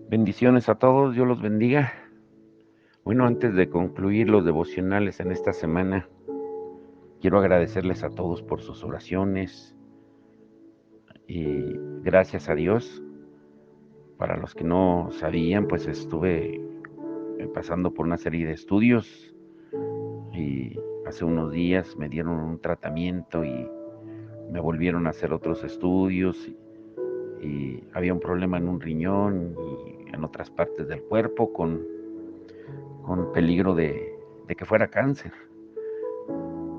Bendiciones a todos, Dios los bendiga. Bueno, antes de concluir los devocionales en esta semana, quiero agradecerles a todos por sus oraciones y gracias a Dios. Para los que no sabían, pues estuve pasando por una serie de estudios y hace unos días me dieron un tratamiento y me volvieron a hacer otros estudios y había un problema en un riñón y en otras partes del cuerpo con peligro de que fuera cáncer.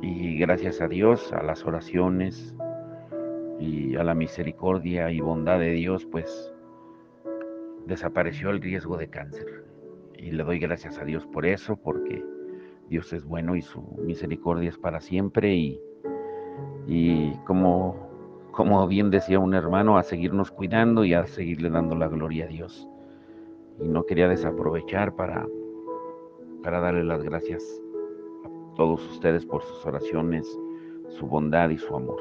Y gracias a Dios, a las oraciones y a la misericordia y bondad de Dios, pues desapareció el riesgo de cáncer. Y le doy gracias a Dios por eso, porque Dios es bueno y su misericordia es para siempre. Y como bien decía un hermano, a seguirnos cuidando y a seguirle dando la gloria a Dios. Y no quería desaprovechar para darle las gracias a todos ustedes por sus oraciones, su bondad y su amor.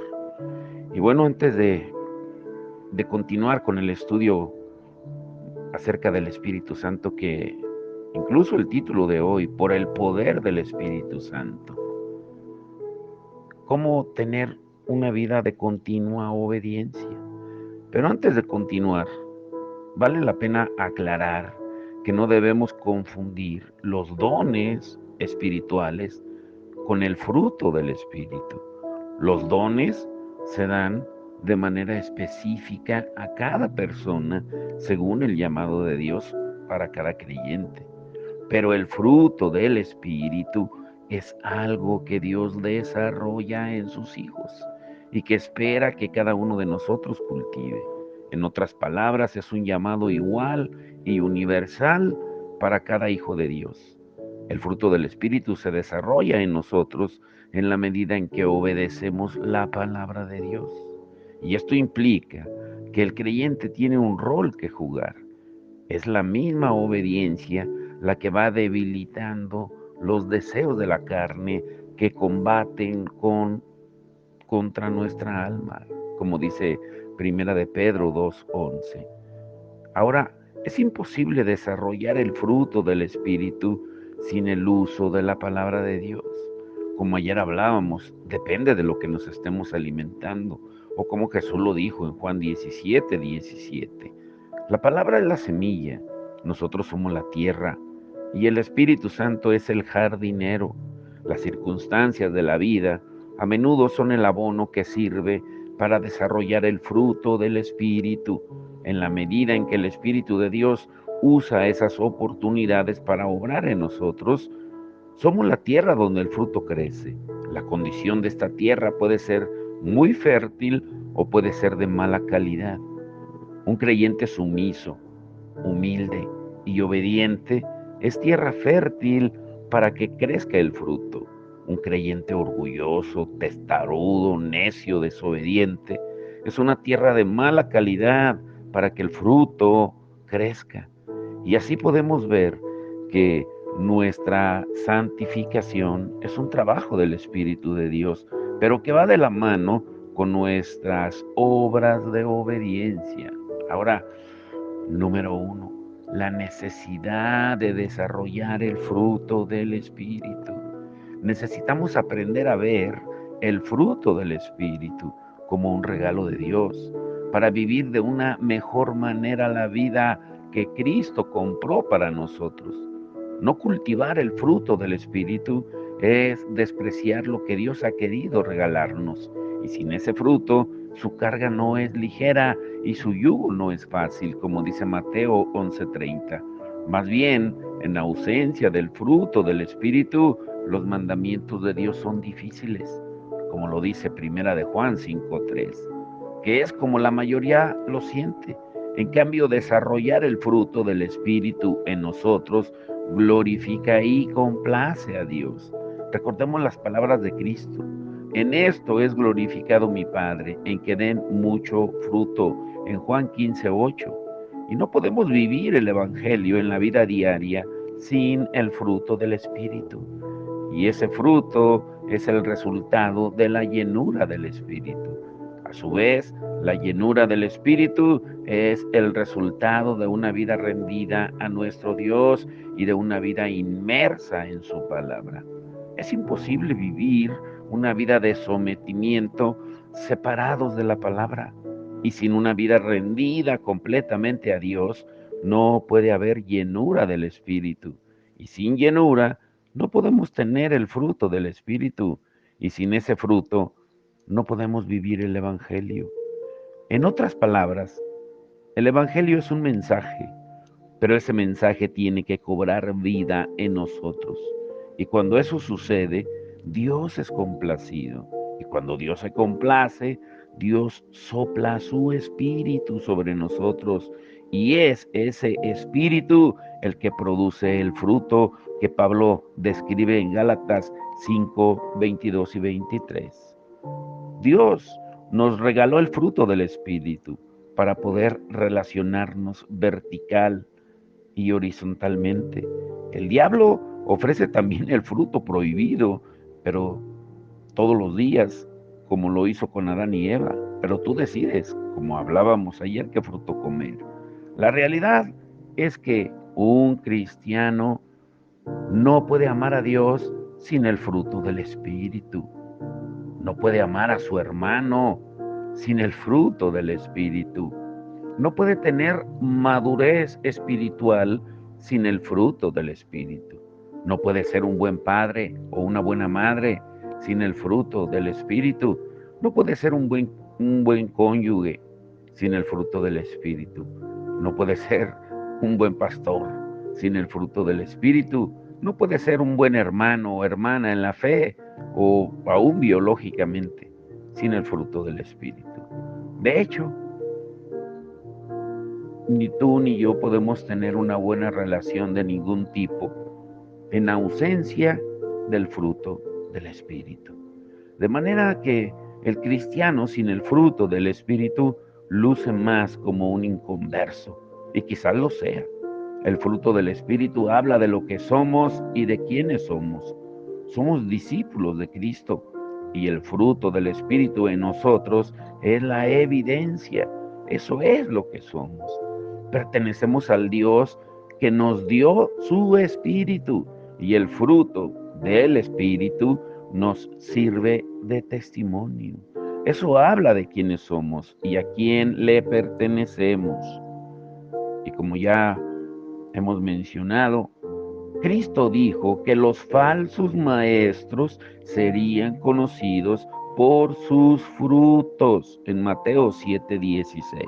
Y bueno, antes de continuar con el estudio acerca del Espíritu Santo, que incluso el título de hoy, por el poder del Espíritu Santo, cómo tener una vida de continua obediencia. Pero antes de continuar, vale la pena aclarar que no debemos confundir los dones espirituales con el fruto del Espíritu. Los dones se dan de manera específica a cada persona según el llamado de Dios para cada creyente. Pero el fruto del Espíritu es algo que Dios desarrolla en sus hijos y que espera que cada uno de nosotros cultive. En otras palabras, es un llamado igual y universal para cada hijo de Dios. El fruto del Espíritu se desarrolla en nosotros en la medida en que obedecemos la palabra de Dios. Y esto implica que el creyente tiene un rol que jugar. Es la misma obediencia la que va debilitando los deseos de la carne que combaten contra nuestra alma, como dice Primera de Pedro 2:11. Ahora, es imposible desarrollar el fruto del Espíritu sin el uso de la palabra de Dios. Como ayer hablábamos, depende de lo que nos estemos alimentando, o como Jesús lo dijo en Juan 17:17. La palabra es la semilla, nosotros somos la tierra y el Espíritu Santo es el jardinero. Las circunstancias de la vida a menudo son el abono que sirve para desarrollar el fruto del Espíritu, en la medida en que el Espíritu de Dios usa esas oportunidades para obrar en nosotros. Somos la tierra donde el fruto crece. La condición de esta tierra puede ser muy fértil o puede ser de mala calidad. Un creyente sumiso, humilde y obediente es tierra fértil para que crezca el fruto. Un creyente orgulloso, testarudo, necio, desobediente es una tierra de mala calidad para que el fruto crezca. Y así podemos ver que nuestra santificación es un trabajo del Espíritu de Dios, pero que va de la mano con nuestras obras de obediencia. Ahora, número uno, la necesidad de desarrollar el fruto del Espíritu. Necesitamos aprender a ver el fruto del Espíritu como un regalo de Dios para vivir de una mejor manera la vida que Cristo compró para nosotros. No cultivar el fruto del Espíritu es despreciar lo que Dios ha querido regalarnos. Y sin ese fruto, su carga no es ligera y su yugo no es fácil, como dice Mateo 11:30. Más bien, en ausencia del fruto del Espíritu, los mandamientos de Dios son difíciles, como lo dice Primera de Juan 5:3, que es como la mayoría lo siente. En cambio, desarrollar el fruto del Espíritu en nosotros glorifica y complace a Dios. Recordemos las palabras de Cristo. En esto es glorificado mi Padre, en que den mucho fruto, en Juan 15:8. Y no podemos vivir el Evangelio en la vida diaria sin el fruto del Espíritu. Y ese fruto es el resultado de la llenura del Espíritu. A su vez, la llenura del Espíritu es el resultado de una vida rendida a nuestro Dios y de una vida inmersa en su palabra. Es imposible vivir una vida de sometimiento separados de la palabra. Y sin una vida rendida completamente a Dios, no puede haber llenura del Espíritu. Y sin llenura, no podemos tener el fruto del Espíritu. Y sin ese fruto, no podemos vivir el Evangelio. En otras palabras, el Evangelio es un mensaje, pero ese mensaje tiene que cobrar vida en nosotros. Y cuando eso sucede, Dios es complacido. Y cuando Dios se complace, Dios sopla su espíritu sobre nosotros. Y es ese espíritu el que produce el fruto que Pablo describe en Gálatas 5, 22 y 23. Dios nos regaló el fruto del espíritu para poder relacionarnos vertical y horizontalmente. El diablo ofrece también el fruto prohibido, pero todos los días, como lo hizo con Adán y Eva. Pero tú decides, como hablábamos ayer, qué fruto comer. La realidad es que un cristiano no puede amar a Dios sin el fruto del Espíritu. No puede amar a su hermano sin el fruto del Espíritu. No puede tener madurez espiritual sin el fruto del Espíritu. No puede ser un buen padre o una buena madre sin el fruto del Espíritu. No puede ser un buen cónyuge sin el fruto del Espíritu. No puede ser un buen pastor sin el fruto del Espíritu. No puede ser un buen hermano o hermana en la fe o aún biológicamente sin el fruto del Espíritu. De hecho, ni tú ni yo podemos tener una buena relación de ningún tipo en ausencia del fruto del Espíritu. De manera que el cristiano sin el fruto del Espíritu luce más como un inconverso, y quizás lo sea. El fruto del Espíritu habla de lo que somos y de quiénes somos. Somos discípulos de Cristo, y el fruto del Espíritu en nosotros es la evidencia. Eso es lo que somos. Pertenecemos al Dios que nos dio su Espíritu, y el fruto del Espíritu nos sirve de testimonio. Eso habla de quiénes somos y a quién le pertenecemos. Y como ya hemos mencionado, Cristo dijo que los falsos maestros serían conocidos por sus frutos en Mateo 7:16.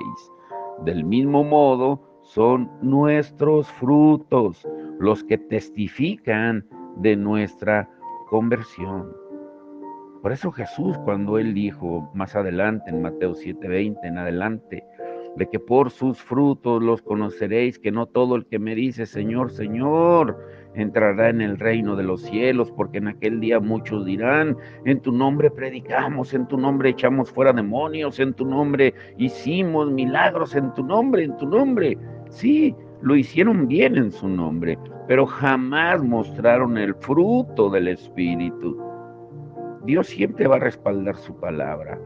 Del mismo modo, son nuestros frutos los que testifican de nuestra conversión. Por eso Jesús, cuando él dijo más adelante en Mateo 7:20 en adelante, de que por sus frutos los conoceréis, que no todo el que me dice Señor, Señor, entrará en el reino de los cielos, porque en aquel día muchos dirán, en tu nombre predicamos, en tu nombre echamos fuera demonios, en tu nombre hicimos milagros, en tu nombre, en tu nombre. Sí, lo hicieron bien en su nombre, pero jamás mostraron el fruto del Espíritu. Dios siempre va a respaldar su palabra,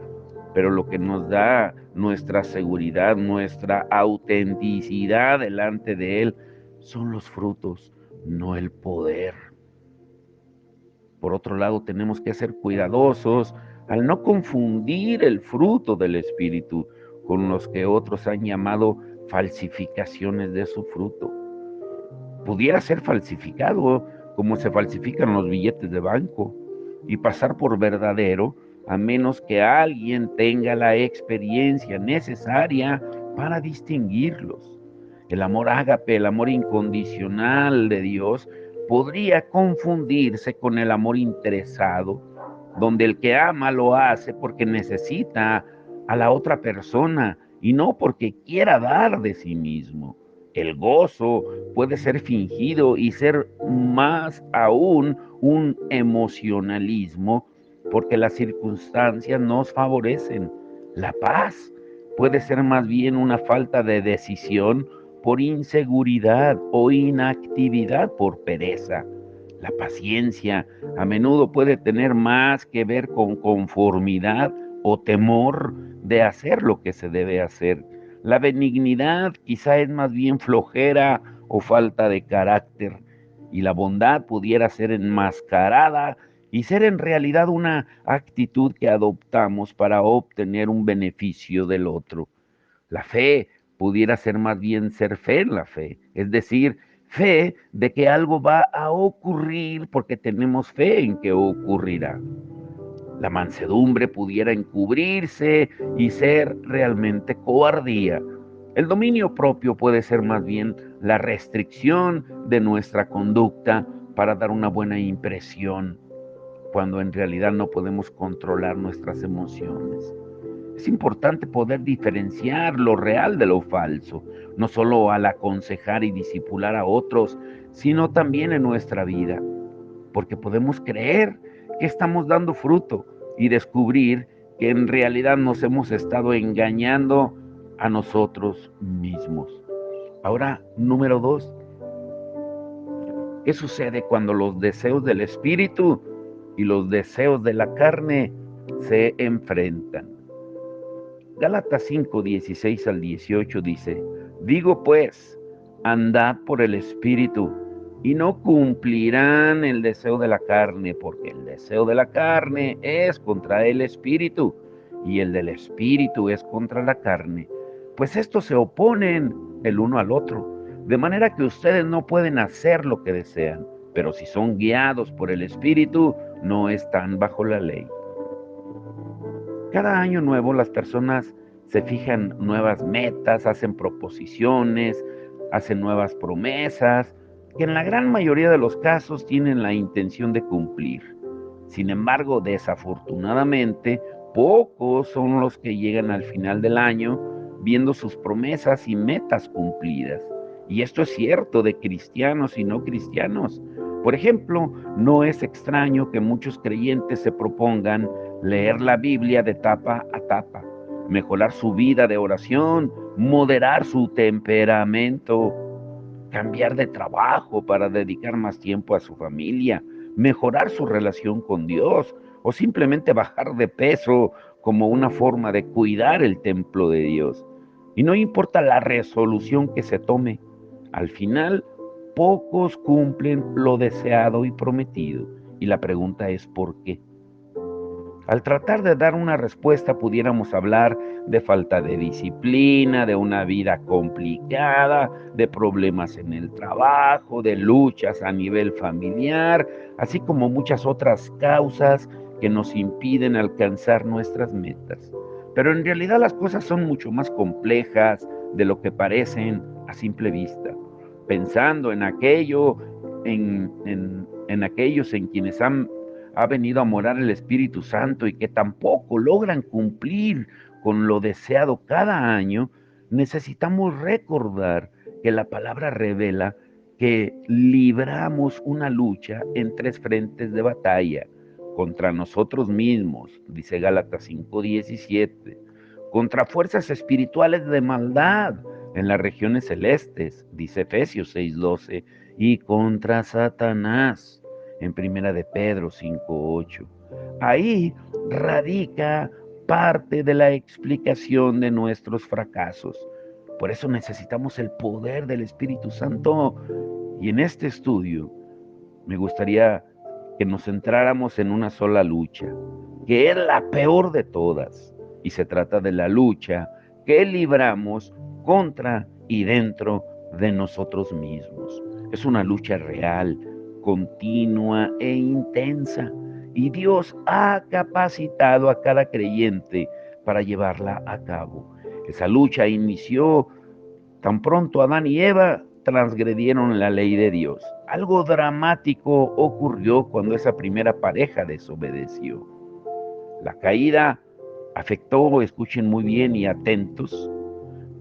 pero lo que nos da nuestra seguridad, nuestra autenticidad delante de Él, son los frutos, no el poder. Por otro lado, tenemos que ser cuidadosos al no confundir el fruto del Espíritu con los que otros han llamado falsificaciones de su fruto. Pudiera ser falsificado como se falsifican los billetes de banco y pasar por verdadero a menos que alguien tenga la experiencia necesaria para distinguirlos. El amor ágape, el amor incondicional de Dios, podría confundirse con el amor interesado, donde el que ama lo hace porque necesita a la otra persona y no porque quiera dar de sí mismo. El gozo puede ser fingido y ser más aún un emocionalismo porque las circunstancias nos favorecen. La paz puede ser más bien una falta de decisión por inseguridad o inactividad por pereza. La paciencia a menudo puede tener más que ver con conformidad o temor de hacer lo que se debe hacer. La benignidad quizá es más bien flojera o falta de carácter, y la bondad pudiera ser enmascarada y ser en realidad una actitud que adoptamos para obtener un beneficio del otro. La fe pudiera ser más bien ser fe en la fe, es decir, fe de que algo va a ocurrir porque tenemos fe en que ocurrirá. La mansedumbre pudiera encubrirse y ser realmente cobardía. El dominio propio puede ser más bien la restricción de nuestra conducta para dar una buena impresión, cuando en realidad no podemos controlar nuestras emociones. Es importante poder diferenciar lo real de lo falso, no solo al aconsejar y disipular a otros, sino también en nuestra vida, porque podemos creer que estamos dando fruto y descubrir que en realidad nos hemos estado engañando a nosotros mismos. Ahora, número 2, ¿qué sucede cuando los deseos del espíritu y los deseos de la carne se enfrentan? Gálatas 5, 16 al 18 dice: digo pues, andad por el espíritu, y no cumplirán el deseo de la carne, porque el deseo de la carne es contra el espíritu, y el del espíritu es contra la carne, pues estos se oponen el uno al otro, de manera que ustedes no pueden hacer lo que desean, pero si son guiados por el espíritu, no están bajo la ley. Cada año nuevo las personas se fijan nuevas metas, hacen proposiciones, hacen nuevas promesas, que en la gran mayoría de los casos tienen la intención de cumplir. Sin embargo, desafortunadamente, pocos son los que llegan al final del año viendo sus promesas y metas cumplidas. Y esto es cierto de cristianos y no cristianos. Por ejemplo, no es extraño que muchos creyentes se propongan leer la Biblia de tapa a tapa, mejorar su vida de oración, moderar su temperamento, cambiar de trabajo para dedicar más tiempo a su familia, mejorar su relación con Dios o simplemente bajar de peso como una forma de cuidar el templo de Dios. Y no importa la resolución que se tome, al final pocos cumplen lo deseado y prometido. Y la pregunta es ¿por qué? Al tratar de dar una respuesta pudiéramos hablar de falta de disciplina, de una vida complicada, de problemas en el trabajo, de luchas a nivel familiar, así como muchas otras causas que nos impiden alcanzar nuestras metas. Pero en realidad las cosas son mucho más complejas de lo que parecen a simple vista. Pensando en aquello, en aquellos en quienes ha venido a morar el Espíritu Santo y que tampoco logran cumplir con lo deseado cada año, necesitamos recordar que la palabra revela que libramos una lucha en tres frentes de batalla: contra nosotros mismos, dice Gálatas 5:17, contra fuerzas espirituales de maldad en las regiones celestes, dice Efesios 6:12, y contra Satanás, en Primera de Pedro 5:8. Ahí radica parte de la explicación de nuestros fracasos. Por eso necesitamos el poder del Espíritu Santo. Y en este estudio me gustaría que nos centráramos en una sola lucha, que es la peor de todas. Y se trata de la lucha que libramos contra y dentro de nosotros mismos. Es una lucha real, continua e intensa, y Dios ha capacitado a cada creyente para llevarla a cabo. Esa lucha inició tan pronto Adán y Eva transgredieron la ley de Dios. Algo dramático ocurrió cuando esa primera pareja desobedeció. La caída afectó, escuchen muy bien y atentos,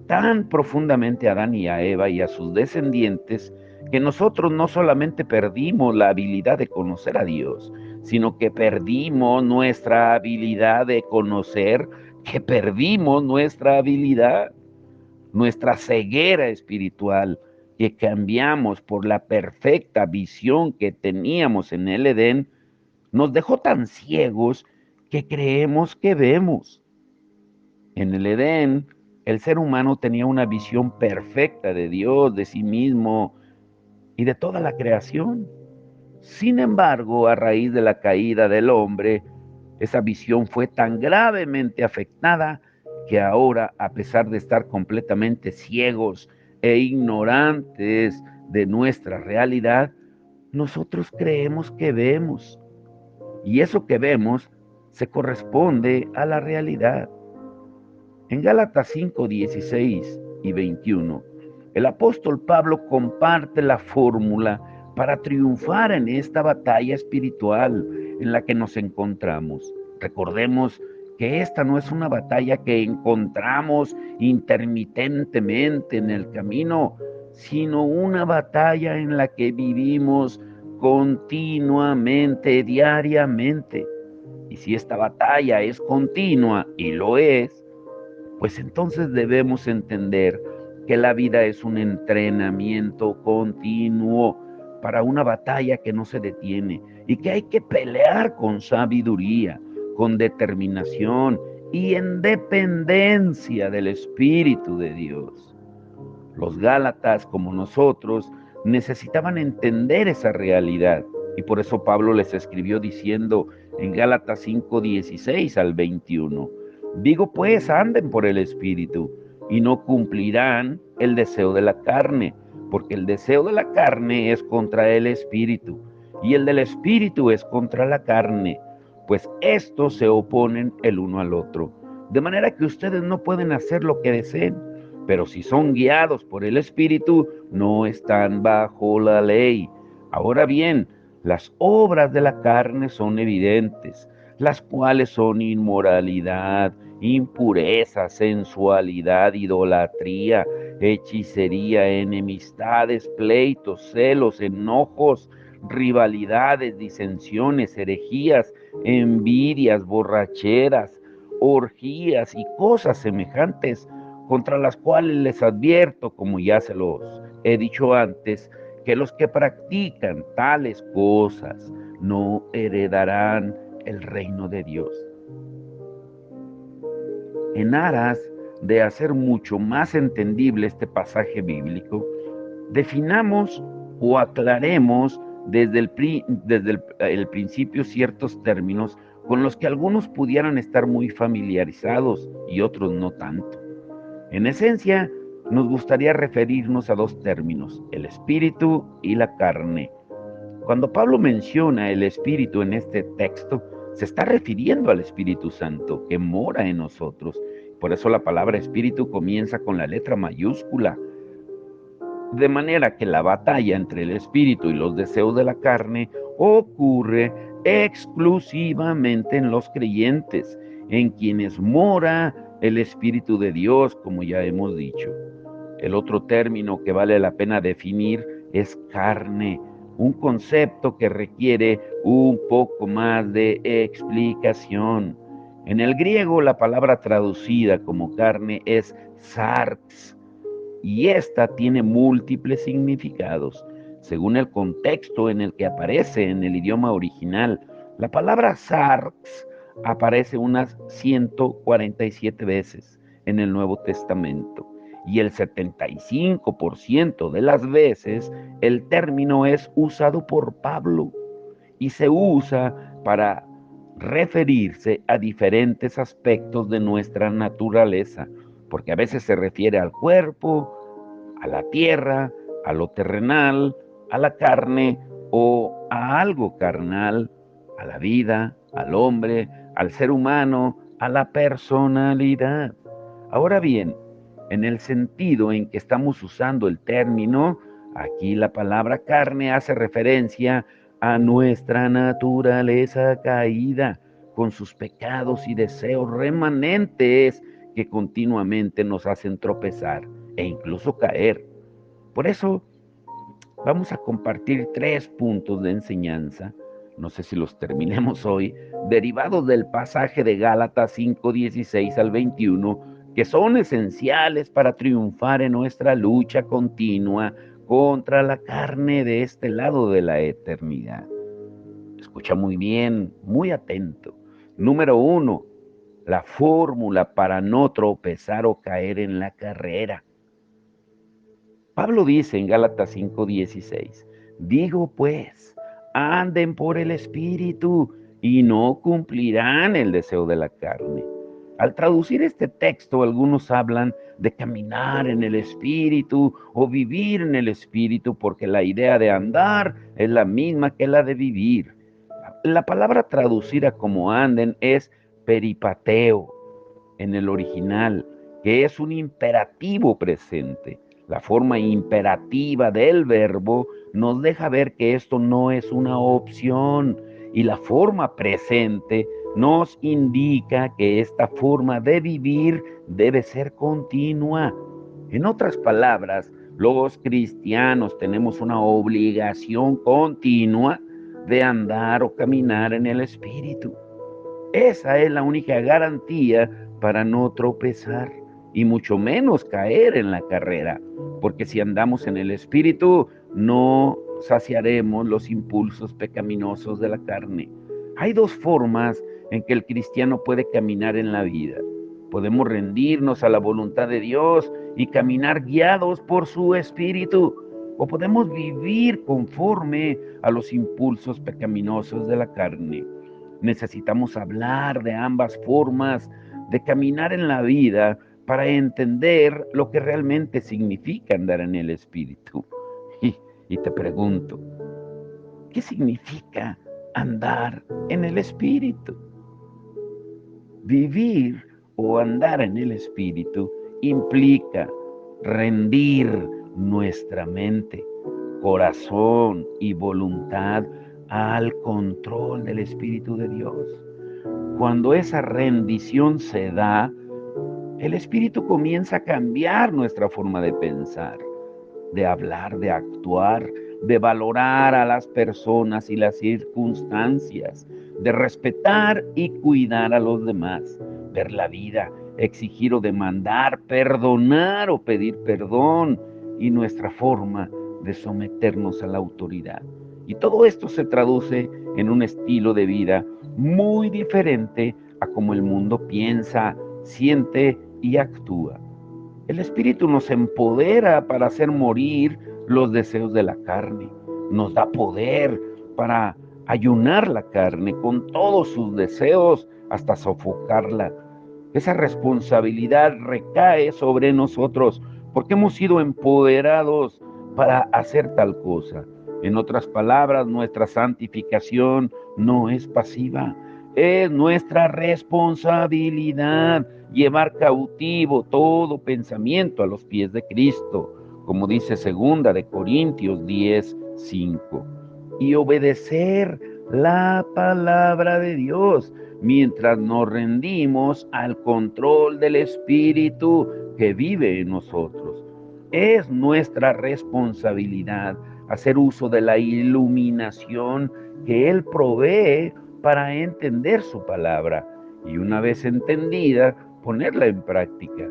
tan profundamente a Adán y a Eva y a sus descendientes, que nosotros no solamente perdimos la habilidad de conocer a Dios, sino que perdimos nuestra habilidad de conocer, que perdimos nuestra habilidad, nuestra ceguera espiritual, que cambiamos por la perfecta visión que teníamos en el Edén, nos dejó tan ciegos que creemos que vemos. En el Edén, el ser humano tenía una visión perfecta de Dios, de sí mismo y de toda la creación. Sin embargo, a raíz de la caída del hombre, esa visión fue tan gravemente afectada que ahora, a pesar de estar completamente ciegos e ignorantes de nuestra realidad, nosotros creemos que vemos. Y eso que vemos se corresponde a la realidad. En Gálatas 5, 16 y 21, el apóstol Pablo comparte la fórmula para triunfar en esta batalla espiritual en la que nos encontramos. Recordemos que esta no es una batalla que encontramos intermitentemente en el camino, sino una batalla en la que vivimos continuamente, diariamente. Y si esta batalla es continua, y lo es, pues entonces debemos entender que la vida es un entrenamiento continuo para una batalla que no se detiene y que hay que pelear con sabiduría, con determinación y en dependencia del Espíritu de Dios. Los Gálatas, como nosotros, necesitaban entender esa realidad y por eso Pablo les escribió diciendo en Gálatas 5, 16 al 21, digo pues, anden por el Espíritu y no cumplirán el deseo de la carne, porque el deseo de la carne es contra el Espíritu y el del Espíritu es contra la carne, pues estos se oponen el uno al otro, de manera que ustedes no pueden hacer lo que deseen. Pero si son guiados por el Espíritu, no están bajo la ley. Ahora bien, las obras de la carne son evidentes, las cuales son inmoralidad, impureza, sensualidad, idolatría, hechicería, enemistades, pleitos, celos, enojos, rivalidades, disensiones, herejías, envidias, borracheras, orgías y cosas semejantes, contra las cuales les advierto, como ya se los he dicho antes, que los que practican tales cosas no heredarán el reino de Dios. En aras de hacer mucho más entendible este pasaje bíblico, definamos o aclaremos desde el principio ciertos términos con los que algunos pudieran estar muy familiarizados y otros no tanto. En esencia, nos gustaría referirnos a dos términos, el espíritu y la carne. Cuando Pablo menciona el espíritu en este texto, se está refiriendo al Espíritu Santo que mora en nosotros. Por eso la palabra espíritu comienza con la letra mayúscula. De manera que la batalla entre el espíritu y los deseos de la carne ocurre exclusivamente en los creyentes, en quienes mora el Espíritu de Dios, como ya hemos dicho. El otro término que vale la pena definir es carne, un concepto que requiere un poco más de explicación. En el griego, la palabra traducida como carne es sarx, y esta tiene múltiples significados. Según el contexto en el que aparece en el idioma original, la palabra sarx aparece unas 147 veces en el Nuevo Testamento y el 75% de las veces el término es usado por Pablo y se usa para referirse a diferentes aspectos de nuestra naturaleza, porque a veces se refiere al cuerpo, a la tierra, a lo terrenal, a la carne o a algo carnal, a la vida, al hombre, al ser humano, a la personalidad. Ahora bien, en el sentido en que estamos usando el término, aquí la palabra carne hace referencia a nuestra naturaleza caída, con sus pecados y deseos remanentes que continuamente nos hacen tropezar e incluso caer. Por eso vamos a compartir 3 puntos de enseñanza, no sé si los terminemos hoy, derivados del pasaje de Gálatas 5, 16 al 21, que son esenciales para triunfar en nuestra lucha continua contra la carne de este lado de la eternidad. Escucha muy bien, muy atento. Número 1, la fórmula para no tropezar o caer en la carrera. Pablo dice en Gálatas 5:16, digo pues, anden por el Espíritu y no cumplirán el deseo de la carne. Al traducir este texto, algunos hablan de caminar en el Espíritu o vivir en el Espíritu, porque la idea de andar es la misma que la de vivir. La palabra traducida como anden es peripateo en el original, que es un imperativo presente. La forma imperativa del verbo nos deja ver que esto no es una opción, y la forma presente nos indica que esta forma de vivir debe ser continua. En otras palabras, los cristianos tenemos una obligación continua de andar o caminar en el Espíritu. Esa es la única garantía para no tropezar y mucho menos caer en la carrera, porque si andamos en el Espíritu, no saciaremos los impulsos pecaminosos de la carne. Hay dos formas en que el cristiano puede caminar en la vida. Podemos rendirnos a la voluntad de Dios y caminar guiados por su Espíritu, o podemos vivir conforme a los impulsos pecaminosos de la carne. Necesitamos hablar de ambas formas de caminar en la vida para entender lo que realmente significa andar en el Espíritu. Y, y te pregunto, ¿qué significa andar en el Espíritu? Vivir o andar en el Espíritu implica rendir nuestra mente, corazón y voluntad al control del Espíritu de Dios. Cuando esa rendición se da, el Espíritu comienza a cambiar nuestra forma de pensar, de hablar, de actuar, de valorar a las personas y las circunstancias, de respetar y cuidar a los demás, ver la vida, exigir o demandar, perdonar o pedir perdón, y nuestra forma de someternos a la autoridad. Y todo esto se traduce en un estilo de vida muy diferente a como el mundo piensa, siente y actúa. El Espíritu nos empodera para hacer morir los deseos de la carne. Nos da poder para ayunar la carne con todos sus deseos hasta sofocarla. Esa responsabilidad recae sobre nosotros porque hemos sido empoderados para hacer tal cosa. En otras palabras, nuestra santificación no es pasiva, es nuestra responsabilidad llevar cautivo todo pensamiento a los pies de Cristo, como dice 2 Corintios 10:5, y obedecer la palabra de Dios mientras nos rendimos al control del Espíritu que vive en nosotros. Es nuestra responsabilidad hacer uso de la iluminación que Él provee para entender su palabra y, una vez entendida, ponerla en práctica.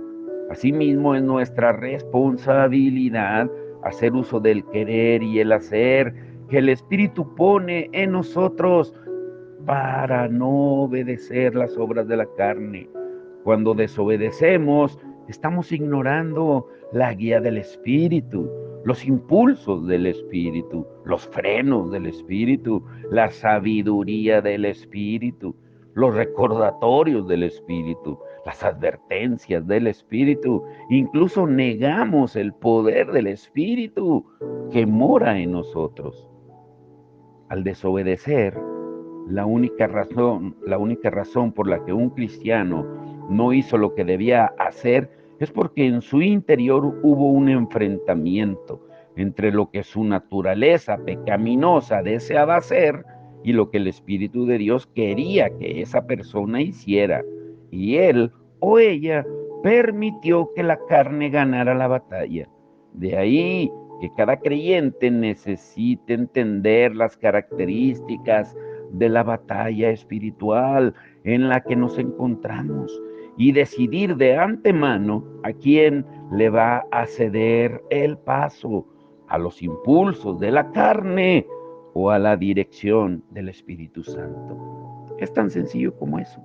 Asimismo, es nuestra responsabilidad hacer uso del querer y el hacer que el Espíritu pone en nosotros para no obedecer las obras de la carne. Cuando desobedecemos, estamos ignorando la guía del Espíritu, los impulsos del Espíritu, los frenos del Espíritu, la sabiduría del Espíritu, los recordatorios del Espíritu, las advertencias del Espíritu. Incluso negamos el poder del Espíritu que mora en nosotros. Al desobedecer, la única razón por la que un cristiano no hizo lo que debía hacer es porque en su interior hubo un enfrentamiento entre lo que su naturaleza pecaminosa deseaba hacer y lo que el Espíritu de Dios quería que esa persona hiciera. Y él o ella permitió que la carne ganara la batalla. De ahí que cada creyente necesite entender las características de la batalla espiritual en la que nos encontramos y decidir de antemano a quién le va a ceder el paso, a los impulsos de la carne o a la dirección del Espíritu Santo. Es tan sencillo como eso.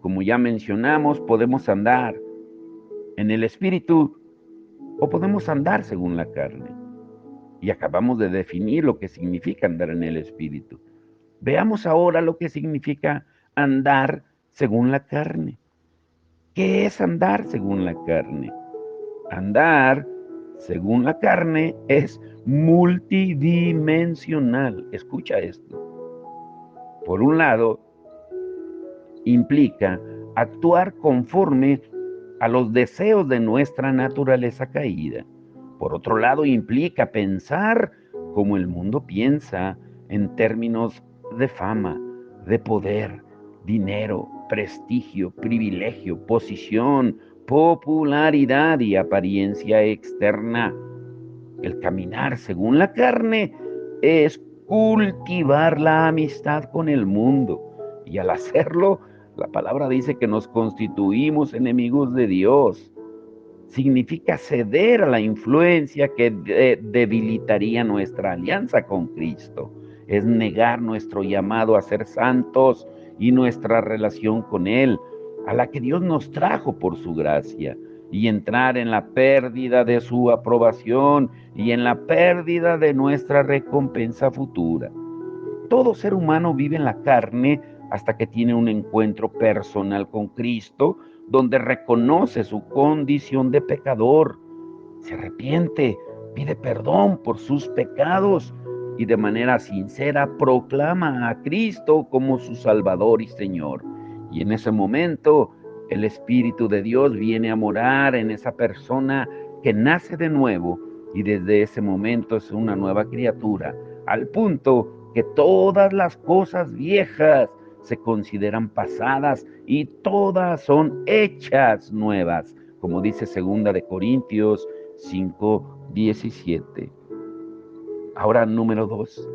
Como ya mencionamos, podemos andar en el Espíritu o podemos andar según la carne. Y acabamos de definir lo que significa andar en el Espíritu. Veamos ahora lo que significa andar según la carne. ¿Qué es andar según la carne? Andar según la carne es multidimensional. Escucha esto. Por un lado, implica actuar conforme a los deseos de nuestra naturaleza caída. Por otro lado, implica pensar como el mundo piensa en términos de fama, de poder, dinero, prestigio, privilegio, posición, popularidad y apariencia externa. El caminar según la carne es cultivar la amistad con el mundo. Y al hacerlo, la palabra dice que nos constituimos enemigos de Dios. Significa ceder a la influencia que debilitaría nuestra alianza con Cristo. Es negar nuestro llamado a ser santos y nuestra relación con Él, a la que Dios nos trajo por su gracia, y entrar en la pérdida de su aprobación y en la pérdida de nuestra recompensa futura. Todo ser humano vive en la carne hasta que tiene un encuentro personal con Cristo, donde reconoce su condición de pecador, se arrepiente, pide perdón por sus pecados y de manera sincera proclama a Cristo como su Salvador y Señor. Y en ese momento el Espíritu de Dios viene a morar en esa persona que nace de nuevo y desde ese momento es una nueva criatura, al punto que todas las cosas viejas se consideran pasadas y todas son hechas nuevas, como dice 2 Corintios 5:17. Ahora, número 2,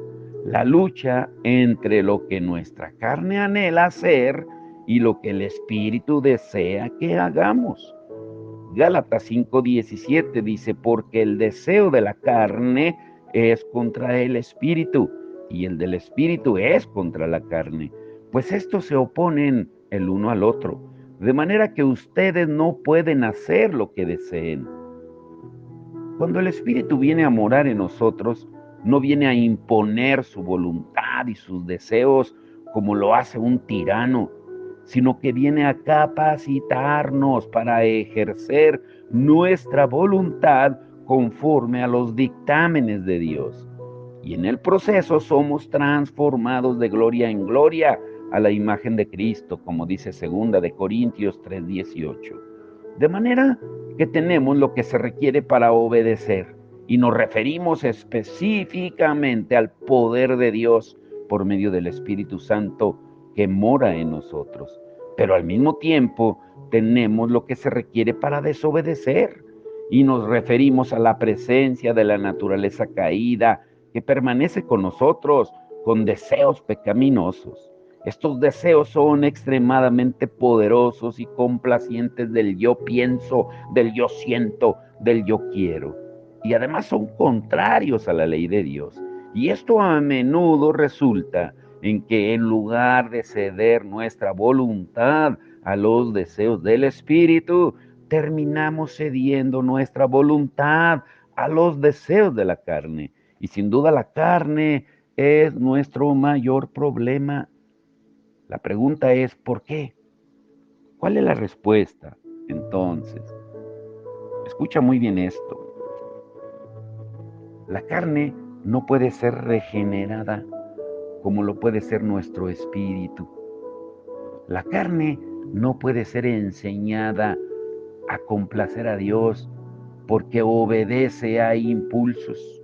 la lucha entre lo que nuestra carne anhela hacer y lo que el Espíritu desea que hagamos. Gálatas 5:17 dice, porque el deseo de la carne es contra el Espíritu y el del Espíritu es contra la carne, pues estos se oponen el uno al otro, de manera que ustedes no pueden hacer lo que deseen. Cuando el Espíritu viene a morar en nosotros, no viene a imponer su voluntad y sus deseos como lo hace un tirano, sino que viene a capacitarnos para ejercer nuestra voluntad conforme a los dictámenes de Dios. Y en el proceso somos transformados de gloria en gloria a la imagen de Cristo, como dice 2 Corintios 3:18. De manera que tenemos lo que se requiere para obedecer y nos referimos específicamente al poder de Dios por medio del Espíritu Santo que mora en nosotros. Pero al mismo tiempo tenemos lo que se requiere para desobedecer y nos referimos a la presencia de la naturaleza caída que permanece con nosotros con deseos pecaminosos. Estos deseos son extremadamente poderosos y complacientes del yo pienso, del yo siento, del yo quiero. Y además son contrarios a la ley de Dios. Y esto a menudo resulta en que en lugar de ceder nuestra voluntad a los deseos del Espíritu, terminamos cediendo nuestra voluntad a los deseos de la carne. Y sin duda la carne es nuestro mayor problema. La pregunta es, ¿por qué? ¿Cuál es la respuesta? Entonces, escucha muy bien esto. La carne no puede ser regenerada como lo puede ser nuestro espíritu. La carne no puede ser enseñada a complacer a Dios porque obedece a impulsos.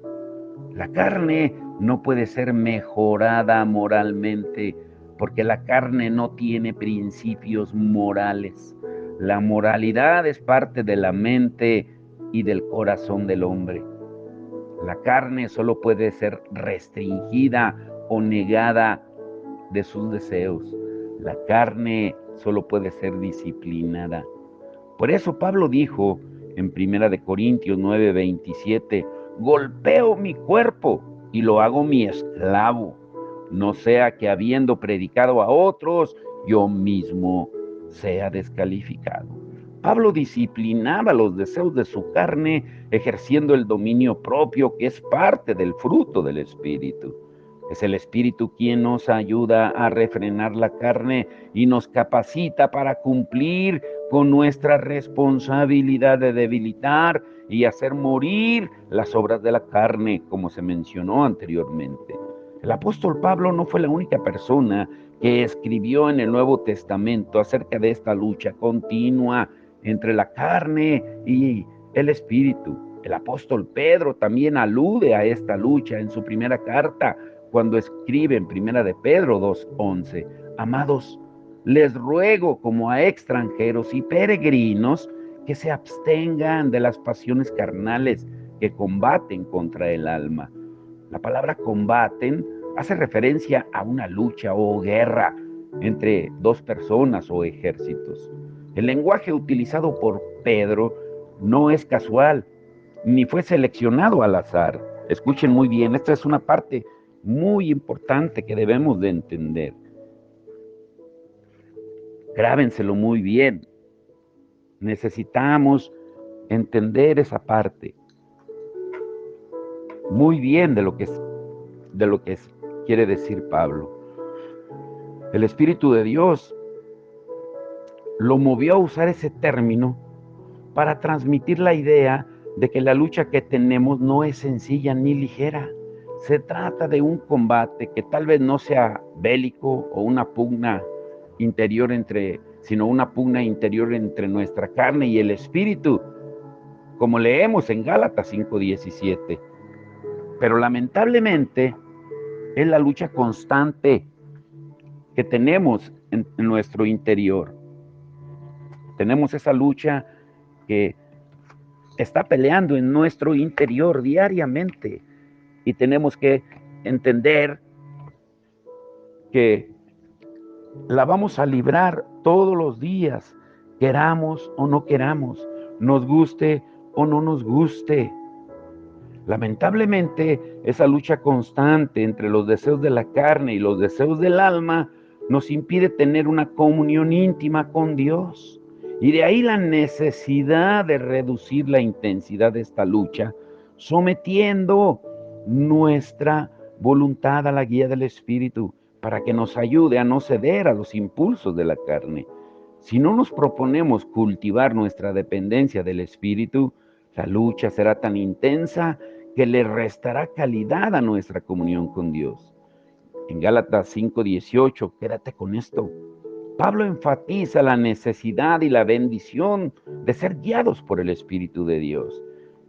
La carne no puede ser mejorada moralmente porque la carne no tiene principios morales. La moralidad es parte de la mente y del corazón del hombre. La carne solo puede ser restringida o negada de sus deseos. La carne solo puede ser disciplinada. Por eso Pablo dijo en 1 Corintios 9:27, golpeo mi cuerpo y lo hago mi esclavo, no sea que habiendo predicado a otros, yo mismo sea descalificado. Pablo disciplinaba los deseos de su carne, ejerciendo el dominio propio, que es parte del fruto del Espíritu. Es el Espíritu quien nos ayuda a refrenar la carne y nos capacita para cumplir con nuestra responsabilidad de debilitar y hacer morir las obras de la carne, como se mencionó anteriormente. El apóstol Pablo no fue la única persona que escribió en el Nuevo Testamento acerca de esta lucha continua entre la carne y el Espíritu. El apóstol Pedro también alude a esta lucha en su primera carta, cuando escribe en Primera de Pedro 2:11, amados, les ruego como a extranjeros y peregrinos que se abstengan de las pasiones carnales que combaten contra el alma. La palabra combaten hace referencia a una lucha o guerra entre dos personas o ejércitos. El lenguaje utilizado por Pedro no es casual, ni fue seleccionado al azar. Escuchen muy bien, esta es una parte muy importante que debemos de entender. Grábenselo muy bien. Necesitamos entender esa parte muy bien de lo que quiere decir Pablo. El Espíritu de Dios lo movió a usar ese término para transmitir la idea de que la lucha que tenemos no es sencilla ni ligera. Se trata de un combate que tal vez no sea bélico o una pugna interior sino una pugna interior entre nuestra carne y el espíritu, como leemos en Gálatas 5:17. Pero lamentablemente es la lucha constante que tenemos en nuestro interior. Tenemos esa lucha que está peleando en nuestro interior diariamente y tenemos que entender que la vamos a librar todos los días, queramos o no queramos, nos guste o no nos guste. Lamentablemente, esa lucha constante entre los deseos de la carne y los deseos del alma nos impide tener una comunión íntima con Dios. Y de ahí la necesidad de reducir la intensidad de esta lucha, sometiendo nuestra voluntad a la guía del Espíritu, para que nos ayude a no ceder a los impulsos de la carne. Si no nos proponemos cultivar nuestra dependencia del Espíritu, la lucha será tan intensa que le restará calidad a nuestra comunión con Dios. En Gálatas 5:18, quédate con esto. Pablo enfatiza la necesidad y la bendición de ser guiados por el Espíritu de Dios.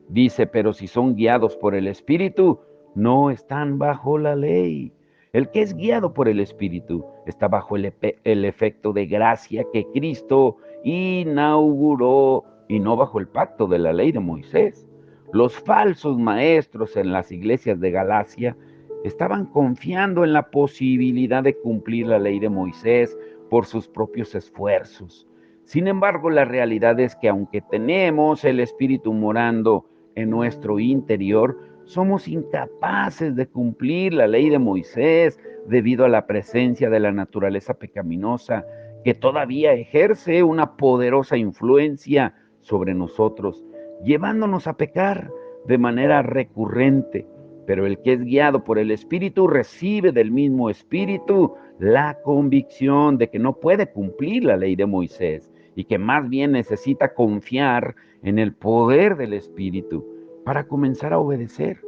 Dice, pero si son guiados por el Espíritu, no están bajo la ley. El que es guiado por el Espíritu está bajo el efecto de gracia que Cristo inauguró y no bajo el pacto de la ley de Moisés. Los falsos maestros en las iglesias de Galacia estaban confiando en la posibilidad de cumplir la ley de Moisés por sus propios esfuerzos. Sin embargo, la realidad es que aunque tenemos el Espíritu morando en nuestro interior, somos incapaces de cumplir la ley de Moisés debido a la presencia de la naturaleza pecaminosa que todavía ejerce una poderosa influencia sobre nosotros, llevándonos a pecar de manera recurrente. Pero el que es guiado por el Espíritu recibe del mismo Espíritu la convicción de que no puede cumplir la ley de Moisés y que más bien necesita confiar en el poder del Espíritu para comenzar a obedecer.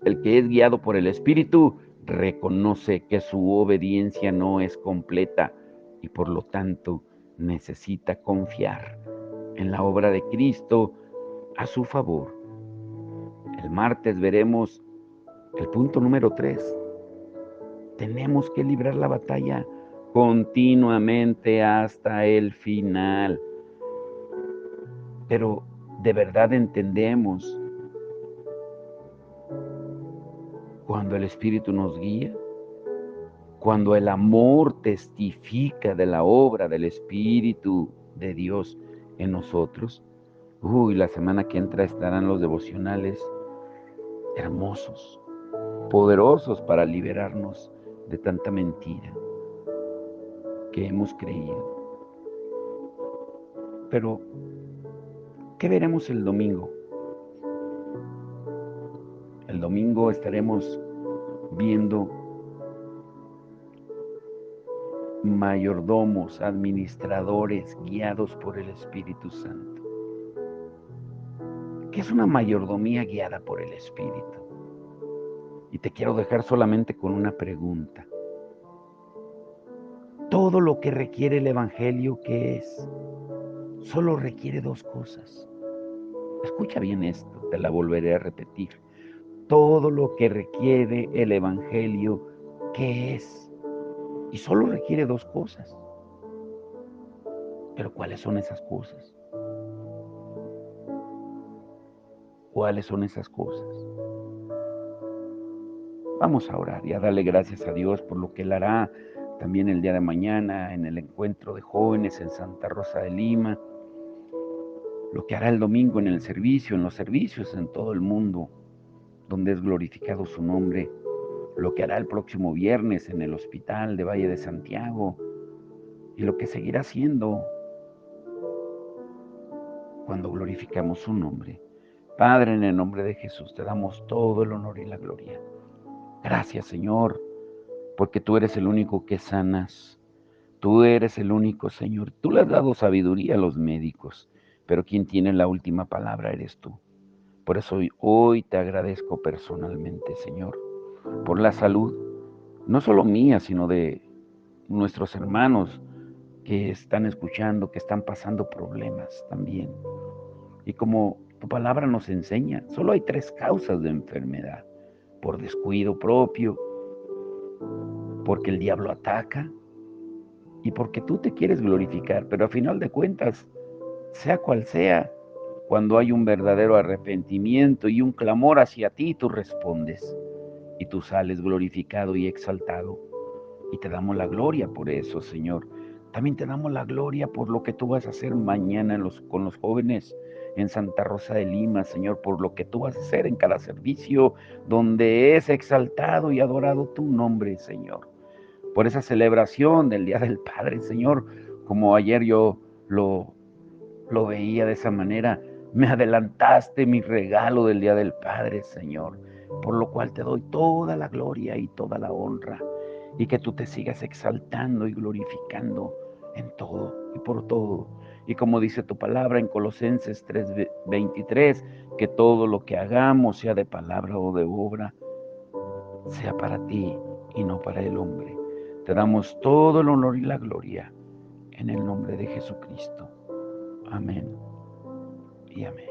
El que es guiado por el Espíritu reconoce que su obediencia no es completa y por lo tanto necesita confiar en la obra de Cristo a su favor. El martes veremos el punto número 3. Tenemos que librar la batalla continuamente hasta el final. Pero de verdad entendemos cuando el Espíritu nos guía, cuando el amor testifica de la obra del Espíritu de Dios en nosotros. La semana que entra estarán los devocionales. hermosos, poderosos para liberarnos de tanta mentira que hemos creído. Pero, ¿qué veremos el domingo? El domingo estaremos viendo mayordomos, administradores guiados por el Espíritu Santo. ¿Qué es una mayordomía guiada por el Espíritu? Y te quiero dejar solamente con una pregunta. Todo lo que requiere el Evangelio, ¿qué es? Solo requiere dos cosas. Escucha bien esto, te la volveré a repetir. Todo lo que requiere el Evangelio, ¿qué es? Y solo requiere dos cosas. Pero ¿cuáles son esas cosas? ¿Cuáles son esas cosas? Vamos a orar y a darle gracias a Dios por lo que Él hará también el día de mañana en el encuentro de jóvenes en Santa Rosa de Lima, lo que hará el domingo en el servicio, en los servicios en todo el mundo, donde es glorificado su nombre, lo que hará el próximo viernes en el hospital de Valle de Santiago y lo que seguirá haciendo cuando glorificamos su nombre. Padre, en el nombre de Jesús te damos todo el honor y la gloria. Gracias, Señor, porque tú eres el único que sanas. Tú eres el único, Señor. Tú le has dado sabiduría a los médicos, pero quien tiene la última palabra eres tú. Por eso hoy te agradezco personalmente, Señor, por la salud, no solo mía, sino de nuestros hermanos que están escuchando, que están pasando problemas también. Y como tu palabra nos enseña, solo hay 3 causas de enfermedad: por descuido propio, porque el diablo ataca y porque tú te quieres glorificar. Pero a final de cuentas, sea cual sea, cuando hay un verdadero arrepentimiento y un clamor hacia ti, tú respondes y tú sales glorificado y exaltado. Y te damos la gloria por eso, Señor. También te damos la gloria por lo que tú vas a hacer mañana con los jóvenes en Santa Rosa de Lima, Señor, por lo que tú vas a hacer en cada servicio donde es exaltado y adorado tu nombre, Señor. Por esa celebración del Día del Padre, Señor, como ayer yo lo veía de esa manera, me adelantaste mi regalo del Día del Padre, Señor, por lo cual te doy toda la gloria y toda la honra, y que tú te sigas exaltando y glorificando en todo y por todo. Y como dice tu palabra en Colosenses 3:23, que todo lo que hagamos, sea de palabra o de obra, sea para ti y no para el hombre. Te damos todo el honor y la gloria en el nombre de Jesucristo. Amén y amén.